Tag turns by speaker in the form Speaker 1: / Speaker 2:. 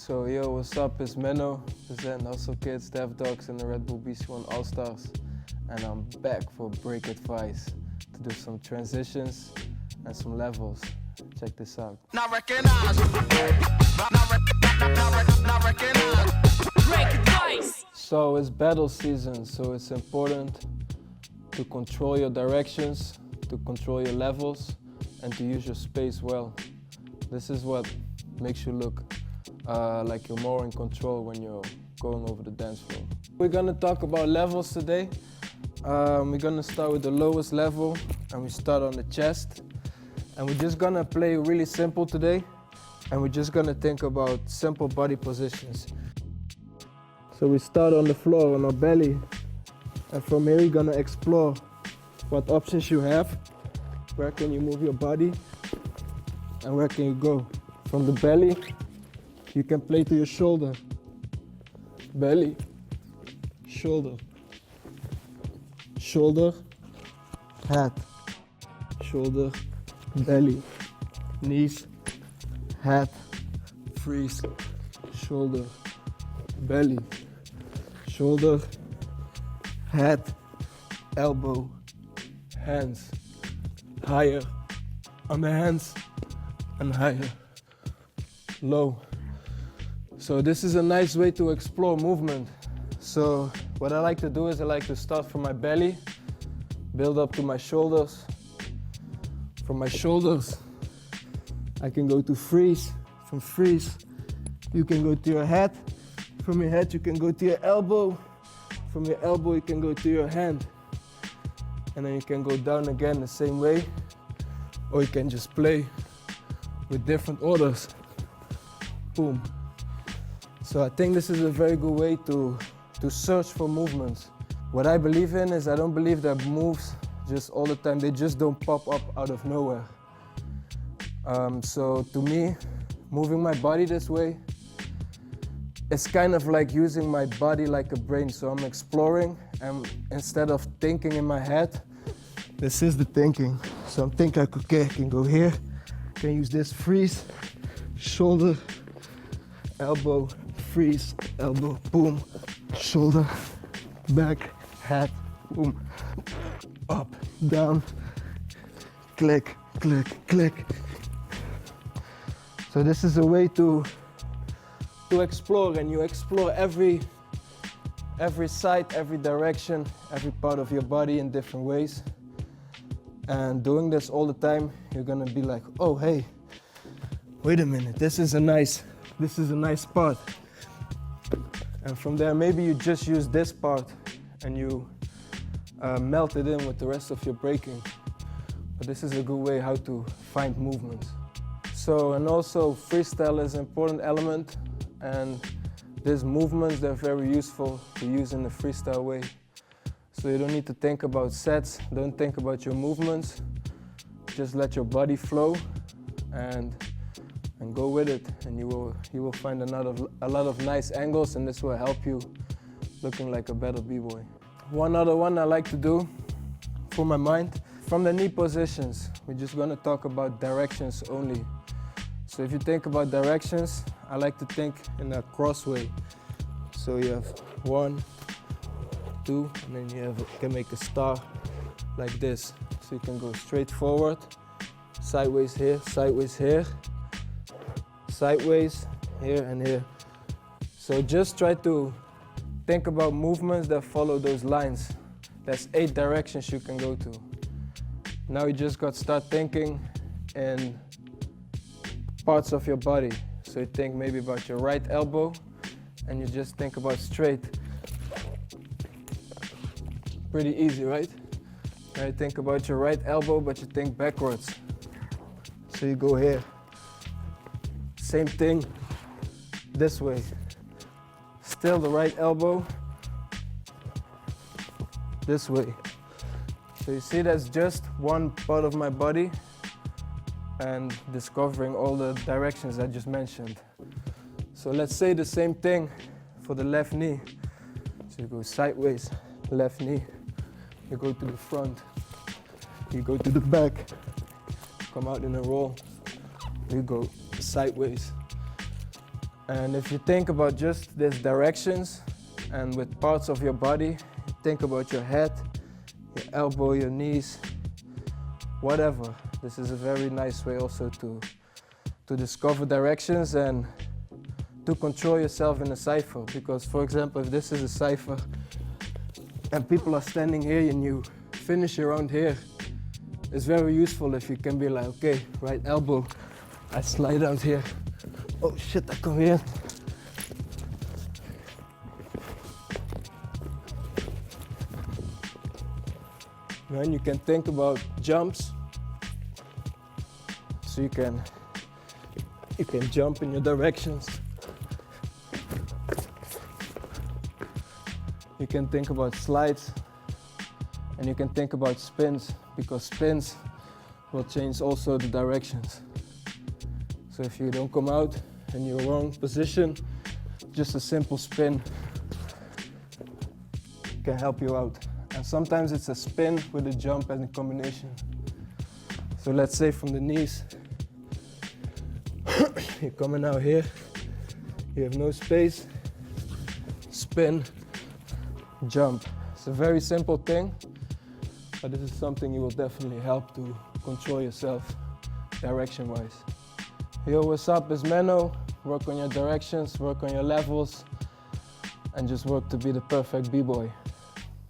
Speaker 1: So yo, what's up? It's Menno, presenting Hustle Kids, Dev Dogs, and the Red Bull BC1 All-Stars. And I'm back for break advice to do some transitions and some levels. Check this out.
Speaker 2: Not recognize. Not recognize. Break advice.
Speaker 1: So it's battle season, so it's important to control your directions, to control your levels, and to use your space well. This is what makes you look like you're more in control when you're going over the dance floor. We're gonna talk about levels today. We're gonna start with the lowest level, and we start on the chest. And we're just gonna play really simple today, and we're just gonna think about simple body positions. So we start on the floor on our belly, and from here you're gonna explore what options you have. Where can you move your body, and where can you go? From the belly, you can play to your shoulder. Belly, shoulder, shoulder, head, shoulder, belly, knees, head, freeze, shoulder, belly, shoulder, head, elbow, hands, higher, on the hands, and higher, low. So this is a nice way to explore movement. So what I like to do is I like to start from my belly, build up to my shoulders. From my shoulders, I can go to freeze. From freeze, you can go to your head. From your head, you can go to your elbow. From your elbow, you can go to your hand. And then you can go down again the same way. Or you can just play with different orders. Boom. So I think this is a very good way to search for movements. What I believe in is I don't believe that moves just all the time, they just don't pop up out of nowhere. So to me, moving my body this way, it's kind of like using my body like a brain. So I'm exploring, and instead of thinking in my head, this is the thinking. So I'm thinking, okay, I can go here, can use this freeze, shoulder, elbow, freeze, elbow, boom, shoulder, back, head, boom, up, down, click, click, click. So this is a way to explore, and you explore every side, every direction, every part of your body in different ways. And doing this all the time, you're gonna be like, oh hey, wait a minute, this is a nice part. And from there, maybe you just use this part and you melt it in with the rest of your breaking. But this is a good way how to find movements. So, and also freestyle is an important element, and these movements, they're very useful to use in the freestyle way. So you don't need to think about sets, don't think about your movements, just let your body flow and go with it, and you will find a lot of nice angles, and this will help you looking like a better b-boy. One other one I like to do for my mind, from the knee positions, we're just gonna talk about directions only. So if you think about directions, I like to think in a cross way. So you have 1, 2, and then you can make a star like this. So you can go straight forward, sideways here, sideways here, sideways, here and here. So just try to think about movements that follow those lines. There's 8 directions you can go to. Now you just got to start thinking in parts of your body. So you think maybe about your right elbow, and you just think about straight. Pretty easy, right? Now you think about your right elbow, but you think backwards. So you go here. Same thing this way. Still the right elbow, this way. So you see, that's just one part of my body and discovering all the directions I just mentioned. So let's say the same thing for the left knee. So you go sideways, left knee. You go to the front, you go to the back, come out in a roll. You go sideways, And if you think about just these directions and with parts of your body, think about your head, your elbow, your knees, whatever. This is a very nice way also to discover directions and to control yourself in a cipher. Because for example, if this is a cipher and people are standing here and you finish around here, it's very useful if you can be like, okay, right elbow, I slide out here. Oh shit, I come here. Then you can think about jumps. So you can jump in your directions. You can think about slides, and you can think about spins, because spins will change also the directions. So if you don't come out in your wrong position, just a simple spin can help you out. And sometimes it's a spin with a jump and a combination. So let's say from the knees, you're coming out here, you have no space, spin, jump. It's a very simple thing, but this is something you will definitely help to control yourself direction-wise. Yo, what's up? It's Menno. Work on your directions, work on your levels, and just work to be the perfect B-boy.